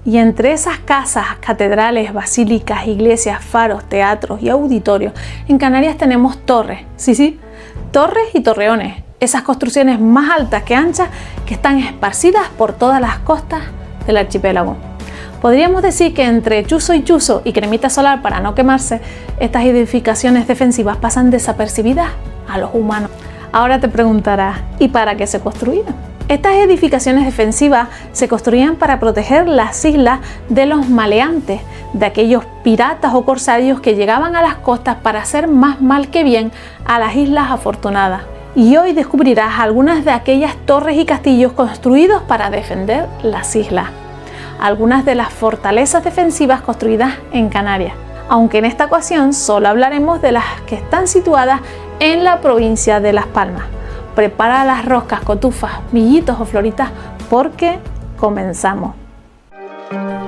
Y entre esas casas, catedrales, basílicas, iglesias, faros, teatros y auditorios, en Canarias tenemos torres, sí, torres y torreones, esas construcciones más altas que anchas que están esparcidas por todas las costas del archipiélago. Podríamos decir que entre chuzo y chuzo y cremita solar para no quemarse, estas edificaciones defensivas pasan desapercibidas a los humanos. Ahora te preguntarás, ¿y para qué se construían? Estas edificaciones defensivas se construían para proteger las islas de los maleantes, de aquellos piratas o corsarios que llegaban a las costas para hacer más mal que bien a las islas afortunadas. Y hoy descubrirás algunas de aquellas torres y castillos construidos para defender las islas, algunas de las fortalezas defensivas construidas en Canarias, aunque en esta ocasión solo hablaremos de las que están situadas en la provincia de Las Palmas. Prepara las roscas, cotufas, millitos o floritas porque comenzamos.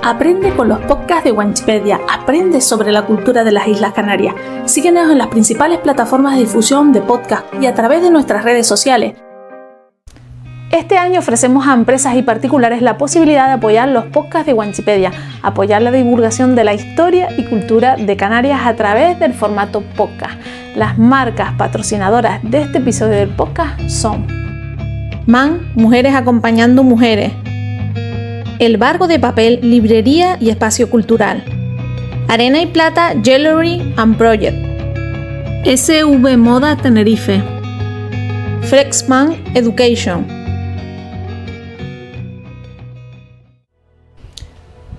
Aprende con los podcasts de Wanchipedia, aprende sobre la cultura de las Islas Canarias. Síguenos en las principales plataformas de difusión de podcast y a través de nuestras redes sociales. Este año ofrecemos a empresas y particulares la posibilidad de apoyar los podcasts de Wanchipedia, apoyar la divulgación de la historia y cultura de Canarias a través del formato podcast. Las marcas patrocinadoras de este episodio del podcast son MAN, Mujeres Acompañando Mujeres, El Barco de Papel, Librería y Espacio Cultural, Arena y Plata, Jewelry and Project, SV Moda Tenerife, Flexman Education.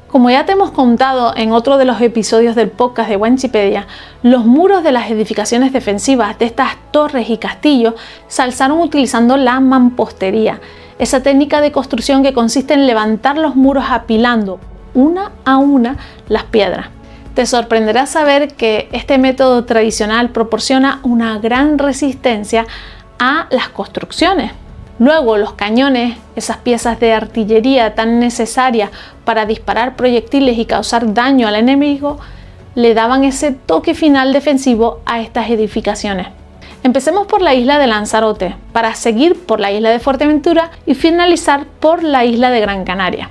Como ya te hemos contado en otro de los episodios del podcast de Wanchipedia, los muros de las edificaciones defensivas de estas torres y castillos se alzaron utilizando la mampostería, esa técnica de construcción que consiste en levantar los muros apilando una a una las piedras. Te sorprenderá saber que este método tradicional proporciona una gran resistencia a las construcciones. Luego los cañones, esas piezas de artillería tan necesarias para disparar proyectiles y causar daño al enemigo, le daban ese toque final defensivo a estas edificaciones. Empecemos por la isla de Lanzarote, para seguir por la isla de Fuerteventura y finalizar por la isla de Gran Canaria.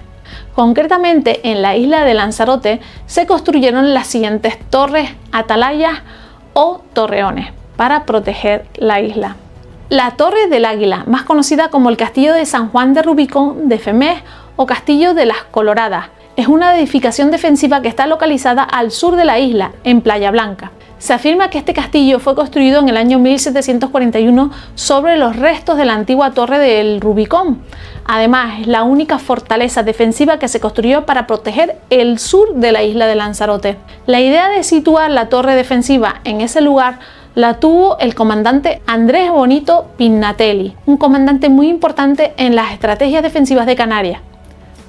Concretamente en la isla de Lanzarote se construyeron las siguientes torres, atalayas o torreones para proteger la isla. La Torre del Águila, más conocida como el Castillo de San Juan de Rubicón de Femés o Castillo de las Coloradas, es una edificación defensiva que está localizada al sur de la isla, en Playa Blanca. Se afirma que este castillo fue construido en el año 1741 sobre los restos de la antigua Torre del Rubicón. Además, es la única fortaleza defensiva que se construyó para proteger el sur de la isla de Lanzarote. La idea de situar la torre defensiva en ese lugar la tuvo el comandante Andrés Bonito Pignatelli, un comandante muy importante en las estrategias defensivas de Canarias.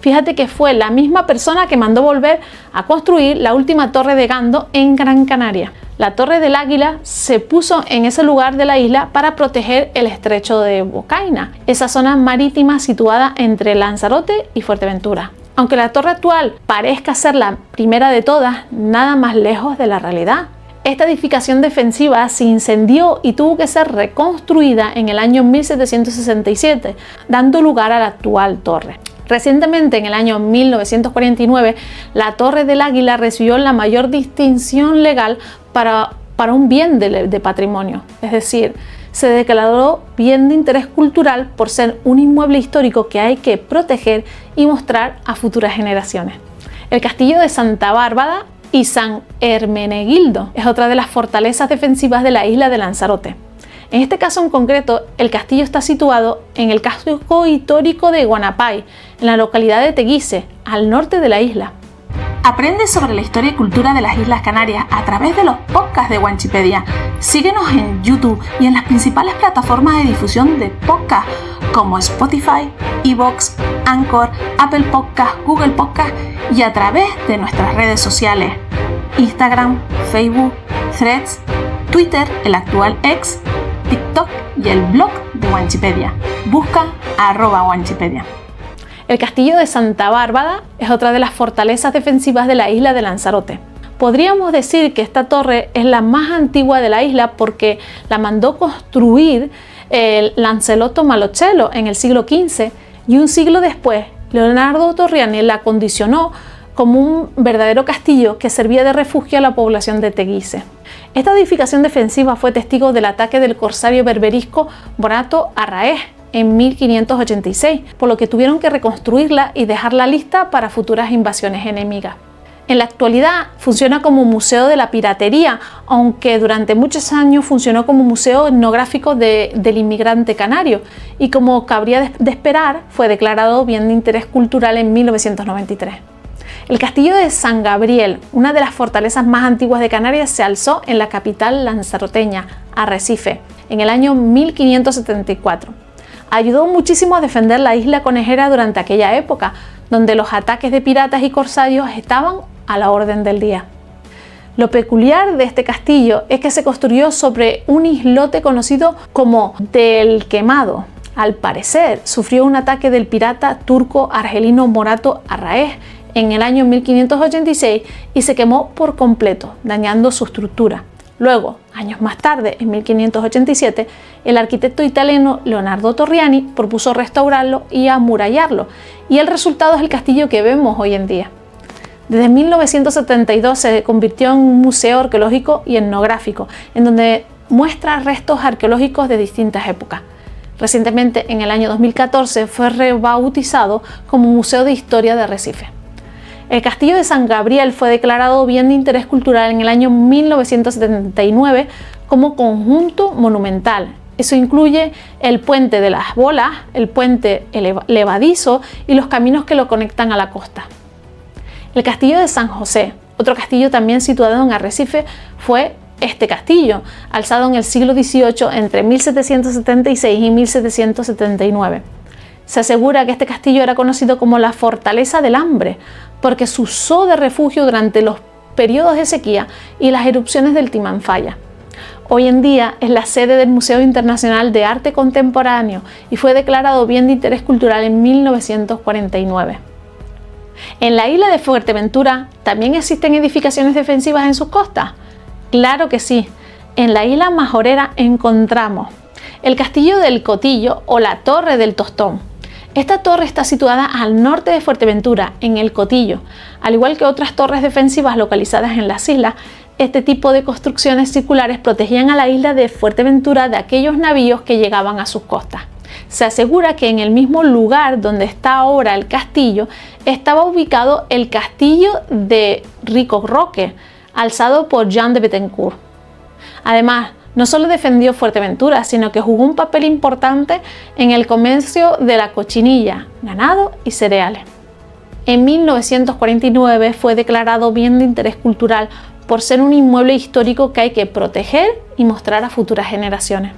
Fíjate que fue la misma persona que mandó volver a construir la última torre de Gando en Gran Canaria. La Torre del Águila se puso en ese lugar de la isla para proteger el estrecho de Bocaina, esa zona marítima situada entre Lanzarote y Fuerteventura. Aunque la torre actual parezca ser la primera de todas, nada más lejos de la realidad. Esta edificación defensiva se incendió y tuvo que ser reconstruida en el año 1767, dando lugar a la actual torre. Recientemente, en el año 1949, la Torre del Águila recibió la mayor distinción legal para un bien de patrimonio, es decir, se declaró bien de interés cultural por ser un inmueble histórico que hay que proteger y mostrar a futuras generaciones. El castillo de Santa Bárbara y San Hermenegildo es otra de las fortalezas defensivas de la isla de Lanzarote. En este caso en concreto, el castillo está situado en el casco histórico de Guanapay, en la localidad de Teguise, al norte de la isla. Aprende sobre la historia y cultura de las Islas Canarias a través de los podcasts de Wanchipedia. Síguenos en YouTube y en las principales plataformas de difusión de podcast como Spotify, iVoox, Anchor, Apple Podcast, Google Podcast y a través de nuestras redes sociales: Instagram, Facebook, Threads, Twitter, el actual X, TikTok y el blog de Wanchipedia. Busca @Wanchipedia. El castillo de Santa Bárbara es otra de las fortalezas defensivas de la isla de Lanzarote. Podríamos decir que esta torre es la más antigua de la isla porque la mandó construir el Lancelotto Malocello en el siglo XV y un siglo después Leonardo Torriani la acondicionó como un verdadero castillo que servía de refugio a la población de Teguise. Esta edificación defensiva fue testigo del ataque del corsario berberisco Morato Arraez en 1586, por lo que tuvieron que reconstruirla y dejarla lista para futuras invasiones enemigas. En la actualidad funciona como museo de la piratería, aunque durante muchos años funcionó como museo etnográfico del inmigrante canario y, como cabría de esperar, fue declarado bien de interés cultural en 1993. El castillo de San Gabriel, una de las fortalezas más antiguas de Canarias, se alzó en la capital lanzaroteña, Arrecife, en el año 1574. Ayudó muchísimo a defender la isla conejera durante aquella época, donde los ataques de piratas y corsarios estaban a la orden del día. Lo peculiar de este castillo es que se construyó sobre un islote conocido como del Quemado. Al parecer, sufrió un ataque del pirata turco argelino Morato Arraez en el año 1586 y se quemó por completo, dañando su estructura. Luego, años más tarde, en 1587, el arquitecto italiano Leonardo Torriani propuso restaurarlo y amurallarlo, y el resultado es el castillo que vemos hoy en día. Desde 1972 se convirtió en un museo arqueológico y etnográfico, en donde muestra restos arqueológicos de distintas épocas. Recientemente, en el año 2014, fue rebautizado como Museo de Historia de Arrecife. El castillo de San Gabriel fue declarado bien de interés cultural en el año 1979 como conjunto monumental. Eso incluye el puente de las bolas, el puente levadizo y los caminos que lo conectan a la costa. El castillo de San José, otro castillo también situado en Arrecife, fue este castillo, alzado en el siglo XVIII entre 1776 y 1779. Se asegura que este castillo era conocido como la Fortaleza del Hambre, porque se usó de refugio durante los periodos de sequía y las erupciones del Timanfaya. Hoy en día es la sede del Museo Internacional de Arte Contemporáneo y fue declarado bien de interés cultural en 1949. En la isla de Fuerteventura también existen edificaciones defensivas en sus costas. Claro que sí, en la isla Majorera encontramos el Castillo del Cotillo o la Torre del Tostón. Esta torre está situada al norte de Fuerteventura, en el Cotillo. Al igual que otras torres defensivas localizadas en las islas, este tipo de construcciones circulares protegían a la isla de Fuerteventura de aquellos navíos que llegaban a sus costas. Se asegura que en el mismo lugar donde está ahora el castillo, estaba ubicado el castillo de Rico Roque, alzado por Jean de Bettencourt. Además, no solo defendió Fuerteventura, sino que jugó un papel importante en el comercio de la cochinilla, ganado y cereales. En 1949 fue declarado bien de interés cultural por ser un inmueble histórico que hay que proteger y mostrar a futuras generaciones.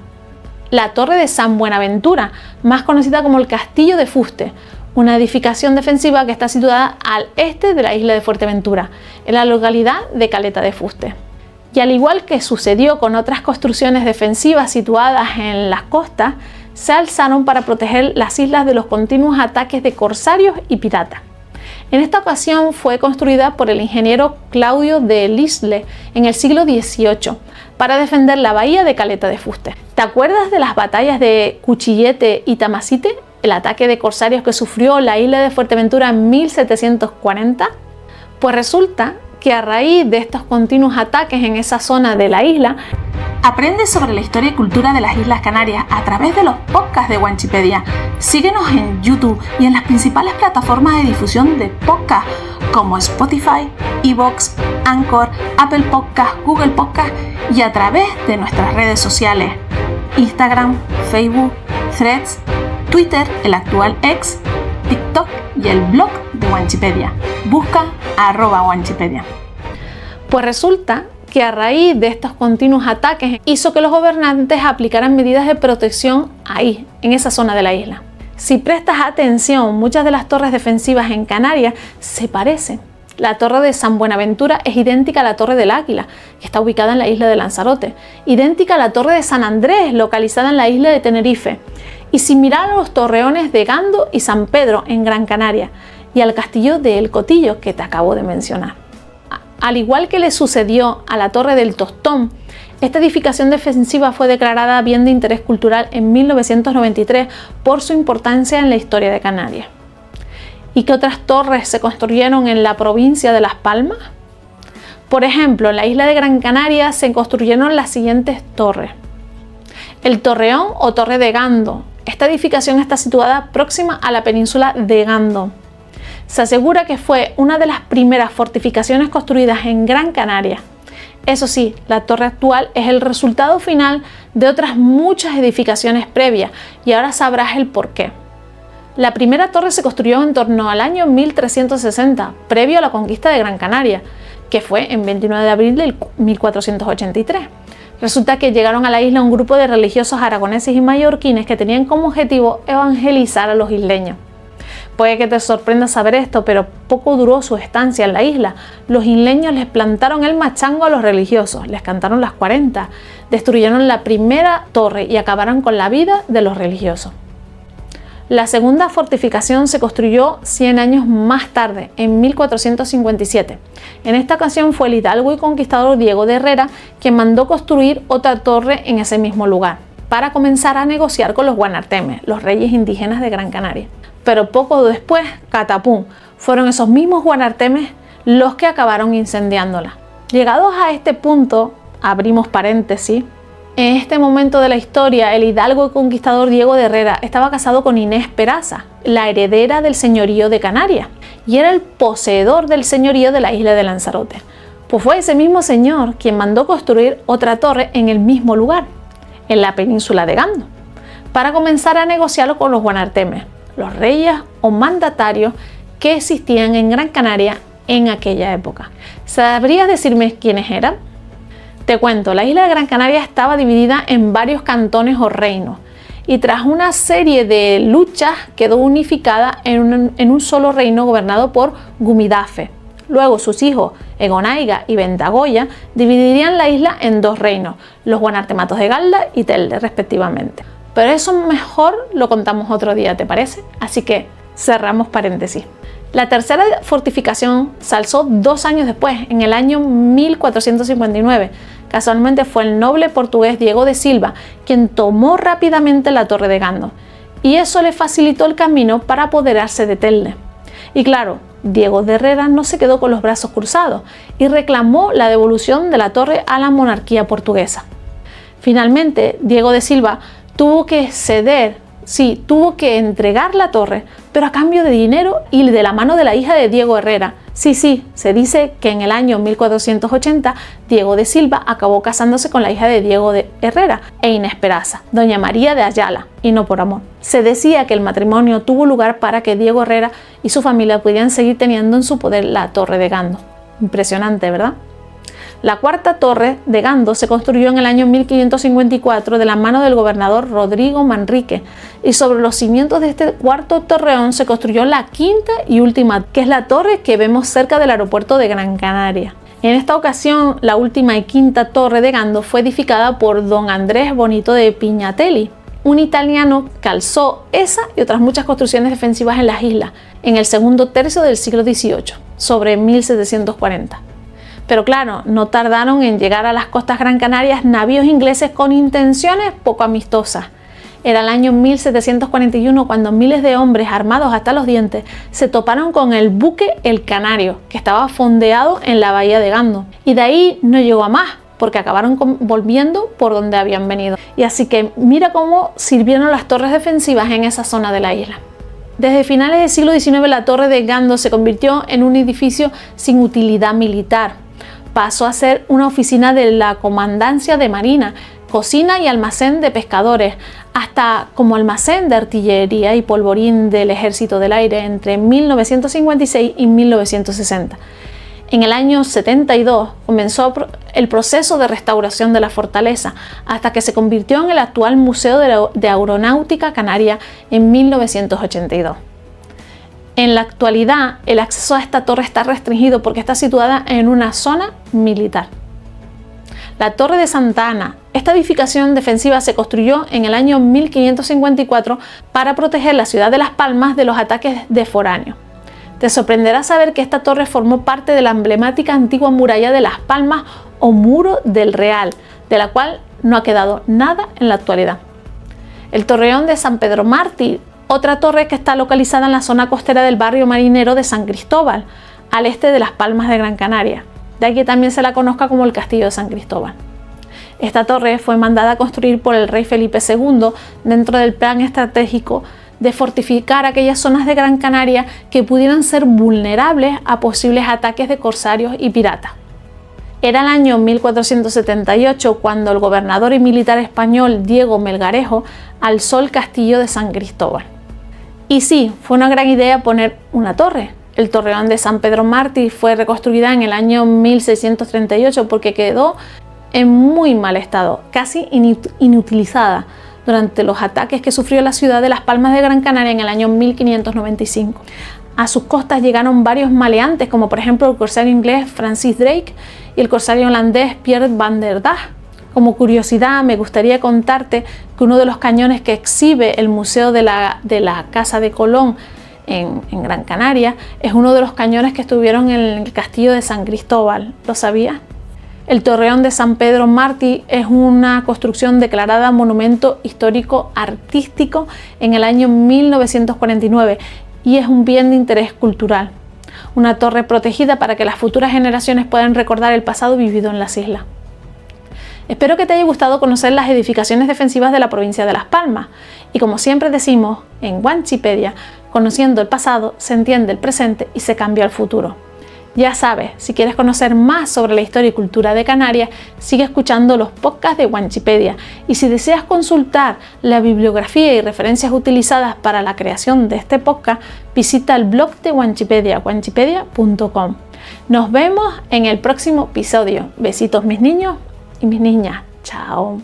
La Torre de San Buenaventura, más conocida como el Castillo de Fuste, una edificación defensiva que está situada al este de la isla de Fuerteventura, en la localidad de Caleta de Fuste. Y al igual que sucedió con otras construcciones defensivas situadas en las costas, se alzaron para proteger las islas de los continuos ataques de corsarios y piratas. En esta ocasión fue construida por el ingeniero Claudio de Lisle en el siglo XVIII para defender la bahía de Caleta de Fuste. ¿Te acuerdas de las batallas de Cuchillete y Tamasite? El ataque de corsarios que sufrió la isla de Fuerteventura en 1740. Pues resulta que a raíz de estos continuos ataques en esa zona de la isla, aprende sobre la historia y cultura de las Islas Canarias a través de los podcasts de Wanchipedia. Síguenos en YouTube y en las principales plataformas de difusión de podcast como Spotify, iVoox, Anchor, Apple Podcast, Google Podcast y a través de nuestras redes sociales: Instagram, Facebook, Threads, Twitter, el actual X, TikTok y el blog de Wanchipedia. Busca @Wanchipedia. Pues resulta que a raíz de estos continuos ataques hizo que los gobernantes aplicaran medidas de protección ahí, en esa zona de la isla. Si prestas atención, muchas de las torres defensivas en Canarias se parecen. La torre de San Buenaventura es idéntica a la torre del Águila, que está ubicada en la isla de Lanzarote, idéntica a la torre de San Andrés, localizada en la isla de Tenerife, y similar a los torreones de Gando y San Pedro en Gran Canaria, y al castillo de El Cotillo que te acabo de mencionar. Al igual que le sucedió a la Torre del Tostón, esta edificación defensiva fue declarada bien de interés cultural en 1993 por su importancia en la historia de Canarias. ¿Y qué otras torres se construyeron en la provincia de Las Palmas? Por ejemplo, en la isla de Gran Canaria se construyeron las siguientes torres. El Torreón o Torre de Gando. Esta edificación está situada próxima a la península de Gando. Se asegura que fue una de las primeras fortificaciones construidas en Gran Canaria. Eso sí, la torre actual es el resultado final de otras muchas edificaciones previas y ahora sabrás el porqué. La primera torre se construyó en torno al año 1360, previo a la conquista de Gran Canaria, que fue en 29 de abril del 1483. Resulta que llegaron a la isla un grupo de religiosos aragoneses y mallorquines que tenían como objetivo evangelizar a los isleños. Puede que te sorprenda saber esto, pero poco duró su estancia en la isla. Los isleños les plantaron el machango a los religiosos, les cantaron las 40, destruyeron la primera torre y acabaron con la vida de los religiosos. La segunda fortificación se construyó 100 años más tarde, en 1457. En esta ocasión fue el hidalgo y conquistador Diego de Herrera quien mandó construir otra torre en ese mismo lugar, para comenzar a negociar con los guanartemes, los reyes indígenas de Gran Canaria. Pero poco después, catapum, fueron esos mismos guanartemes los que acabaron incendiándola. Llegados a este punto, abrimos paréntesis, en este momento de la historia, el hidalgo y conquistador Diego de Herrera estaba casado con Inés Peraza, la heredera del señorío de Canarias, y era el poseedor del señorío de la isla de Lanzarote. Pues fue ese mismo señor quien mandó construir otra torre en el mismo lugar, en la península de Gando, para comenzar a negociarlo con los guanartemes, los reyes o mandatarios que existían en Gran Canaria en aquella época. ¿Sabrías decirme quiénes eran? Te cuento, la isla de Gran Canaria estaba dividida en varios cantones o reinos y tras una serie de luchas quedó unificada en un solo reino gobernado por Gumidafe. Luego sus hijos Egonaiga y Bentagoya dividirían la isla en dos reinos, los guanartematos de Galda y Telde respectivamente. Pero eso mejor lo contamos otro día, ¿te parece? Así que cerramos paréntesis. La tercera fortificación se alzó 2 años después, en el año 1459. Casualmente fue el noble portugués Diego de Silva quien tomó rápidamente la Torre de Gando, y eso le facilitó el camino para apoderarse de Telde. Y claro, Diego de Herrera no se quedó con los brazos cruzados y reclamó la devolución de la torre a la monarquía portuguesa. Finalmente, Diego de Silva tuvo que ceder, tuvo que entregar la torre, pero a cambio de dinero y de la mano de la hija de Diego Herrera. Se dice que en el año 1480 Diego de Silva acabó casándose con la hija de Diego de Herrera e Inés Peraza, doña María de Ayala, y no por amor. Se decía que el matrimonio tuvo lugar para que Diego Herrera y su familia pudieran seguir teniendo en su poder la Torre de Gando. Impresionante, ¿verdad? La cuarta torre de Gando se construyó en el año 1554 de la mano del gobernador Rodrigo Manrique, y sobre los cimientos de este cuarto torreón se construyó la quinta y última, que es la torre que vemos cerca del aeropuerto de Gran Canaria. En esta ocasión, la última y quinta torre de Gando fue edificada por don Andrés Bonito de Pignatelli, un italiano que alzó esa y otras muchas construcciones defensivas en las islas en el segundo tercio del siglo XVIII, sobre 1740. Pero claro, no tardaron en llegar a las costas Gran Canarias navíos ingleses con intenciones poco amistosas. Era el año 1741 cuando miles de hombres armados hasta los dientes se toparon con el buque El Canario, que estaba fondeado en la bahía de Gando. Y de ahí no llegó a más, porque acabaron volviendo por donde habían venido. Y así que mira cómo sirvieron las torres defensivas en esa zona de la isla. Desde finales del siglo XIX la Torre de Gando se convirtió en un edificio sin utilidad militar. Pasó a ser una oficina de la Comandancia de Marina, cocina y almacén de pescadores, hasta como almacén de artillería y polvorín del Ejército del Aire entre 1956 y 1960. En el año 72 comenzó el proceso de restauración de la fortaleza, hasta que se convirtió en el actual Museo de Aeronáutica Canaria en 1982. En la actualidad, el acceso a esta torre está restringido porque está situada en una zona militar. La Torre de Santa Ana. Esta edificación defensiva se construyó en el año 1554 para proteger la ciudad de Las Palmas de los ataques de foráneos. Te sorprenderá saber que esta torre formó parte de la emblemática antigua muralla de Las Palmas o Muro del Real, de la cual no ha quedado nada en la actualidad. El torreón de San Pedro Mártir Otra torre que está localizada en la zona costera del barrio marinero de San Cristóbal, al este de Las Palmas de Gran Canaria. De ahí que también se la conozca como el Castillo de San Cristóbal. Esta torre fue mandada a construir por el rey Felipe II dentro del plan estratégico de fortificar aquellas zonas de Gran Canaria que pudieran ser vulnerables a posibles ataques de corsarios y piratas. Era el año 1478 cuando el gobernador y militar español Diego Melgarejo alzó el castillo de San Cristóbal. Y sí, fue una gran idea poner una torre. El torreón de San Pedro Mártir fue reconstruida en el año 1638 porque quedó en muy mal estado, casi inutilizada, durante los ataques que sufrió la ciudad de Las Palmas de Gran Canaria en el año 1595. A sus costas llegaron varios maleantes, como por ejemplo el corsario inglés Francis Drake y el corsario holandés Pierre van der Dag. Como curiosidad, me gustaría contarte que uno de los cañones que exhibe el Museo de la Casa de Colón en Gran Canaria es uno de los cañones que estuvieron en el castillo de San Cristóbal. ¿Lo sabías? El torreón de San Pedro Mártir es una construcción declarada Monumento Histórico Artístico en el año 1949 y es un bien de interés cultural. Una torre protegida para que las futuras generaciones puedan recordar el pasado vivido en las islas. Espero que te haya gustado conocer las edificaciones defensivas de la provincia de Las Palmas. Y como siempre decimos en Wanchipedia, conociendo el pasado se entiende el presente y se cambia el futuro. Ya sabes, si quieres conocer más sobre la historia y cultura de Canarias, sigue escuchando los podcasts de Wanchipedia. Y si deseas consultar la bibliografía y referencias utilizadas para la creación de este podcast, visita el blog de Wanchipedia, wanchipedia.com. Nos vemos en el próximo episodio. Besitos mis niños y mis niñas. Chao.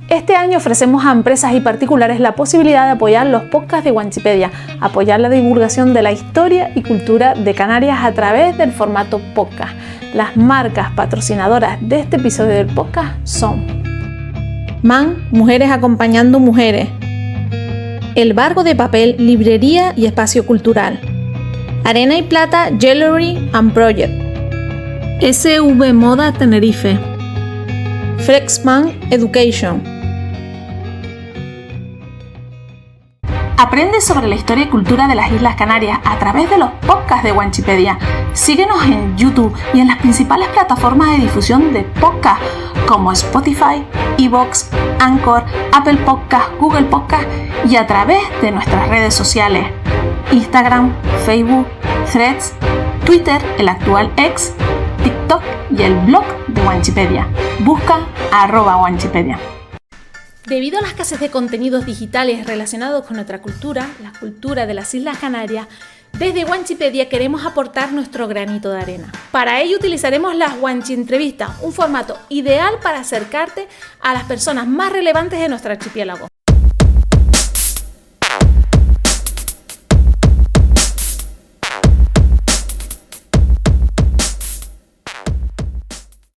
Este año ofrecemos a empresas y particulares la posibilidad de apoyar los podcasts de Wanchipedia, apoyar la divulgación de la historia y cultura de Canarias a través del formato podcast. Las marcas patrocinadoras de este episodio del podcast son MAN, Mujeres Acompañando Mujeres, El Barco de Papel, Librería y Espacio Cultural, Arena y Plata, Jewelry and Project, SV Moda Tenerife, Flexman Education. Aprende sobre la historia y cultura de las Islas Canarias a través de los podcasts de Wanchipedia. Síguenos en YouTube y en las principales plataformas de difusión de podcasts como Spotify, iVoox, Anchor, Apple Podcasts, Google Podcasts y a través de nuestras redes sociales: Instagram, Facebook, Threads, Twitter, el actual X, TikTok y el blog de Wanchipedia. Busca @Wanchipedia. Debido a la escasez de contenidos digitales relacionados con nuestra cultura, la cultura de las Islas Canarias, desde Wanchipedia queremos aportar nuestro granito de arena. Para ello utilizaremos las Wanchi Entrevistas, un formato ideal para acercarte a las personas más relevantes de nuestro archipiélago.